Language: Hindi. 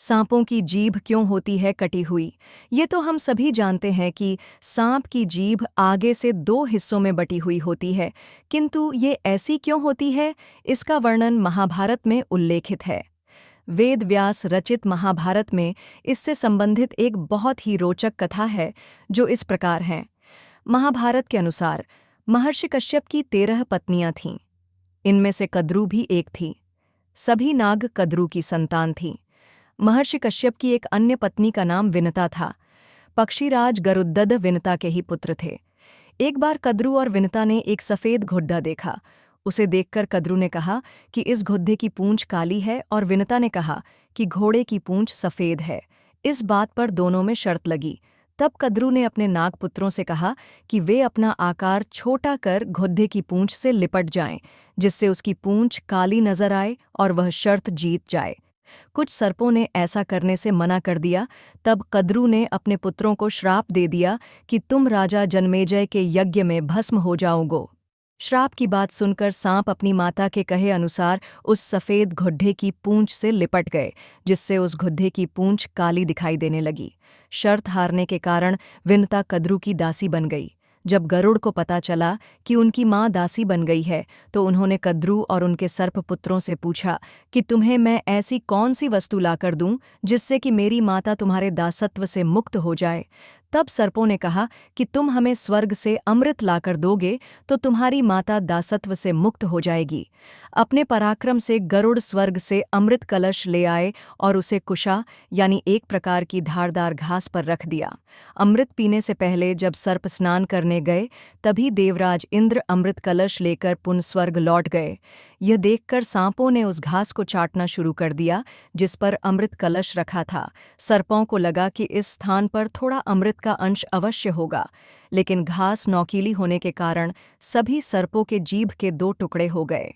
सांपों की जीभ क्यों होती है कटी हुई? ये तो हम सभी जानते हैं कि सांप की जीभ आगे से दो हिस्सों में बटी हुई होती है, किंतु ये ऐसी क्यों होती है, इसका वर्णन महाभारत में उल्लेखित है। वेद व्यास रचित महाभारत में इससे संबंधित एक बहुत ही रोचक कथा है, जो इस प्रकार है। महाभारत के अनुसार महर्षि कश्यप की 13 पत्नियां थीं। इनमें से कद्रू भी एक थी। सभी नाग कद्रू की संतान थीं। महर्षि कश्यप की एक अन्य पत्नी का नाम विनता था। पक्षीराज गरुद्दद विनता के ही पुत्र थे। एक बार कद्रू और विनता ने एक सफ़ेद घुड्डा देखा। उसे देखकर कद्रू ने कहा कि इस घुड्डे की पूंछ काली है, और विनता ने कहा कि घोड़े की पूंछ सफ़ेद है। इस बात पर दोनों में शर्त लगी। तब कद्रू ने अपने नागपुत्रों से कहा कि वे अपना आकार छोटा कर घुड्डे की पूंछ से लिपट जाएं, जिससे उसकी पूंछ काली नजर आए और वह शर्त जीत जाए। कुछ सर्पों ने ऐसा करने से मना कर दिया। तब कद्रू ने अपने पुत्रों को श्राप दे दिया कि तुम राजा जन्मेजय के यज्ञ में भस्म हो जाओगे। श्राप की बात सुनकर सांप अपनी माता के कहे अनुसार उस सफ़ेद घुड्डे की पूंछ से लिपट गए, जिससे उस घुड्डे की पूंछ काली दिखाई देने लगी। शर्त हारने के कारण विनता कद्रू की दासी बन गई। जब गरुड़ को पता चला कि उनकी माँ दासी बन गई है, तो उन्होंने कद्रू और उनके सर्पपुत्रों से पूछा कि तुम्हें मैं ऐसी कौन सी वस्तु लाकर दूं जिससे कि मेरी माता तुम्हारे दासत्व से मुक्त हो जाए। तब सर्पों ने कहा कि तुम हमें स्वर्ग से अमृत लाकर दोगे तो तुम्हारी माता दासत्व से मुक्त हो जाएगी। अपने पराक्रम से गरुड़ स्वर्ग से अमृत कलश ले आए और उसे कुशा यानी एक प्रकार की धारदार घास पर रख दिया। अमृत पीने से पहले जब सर्प स्नान करने गए, तभी देवराज इंद्र अमृत कलश लेकर पुनः स्वर्ग लौट गए। यह देखकर सांपों ने उस घास को चाटना शुरू कर दिया जिस पर अमृत कलश रखा था। सर्पों को लगा कि इस स्थान पर थोड़ा अमृत का अंश अवश्य होगा, लेकिन घास नोकीली होने के कारण सभी सर्पों के जीभ के 2 टुकड़े हो गए।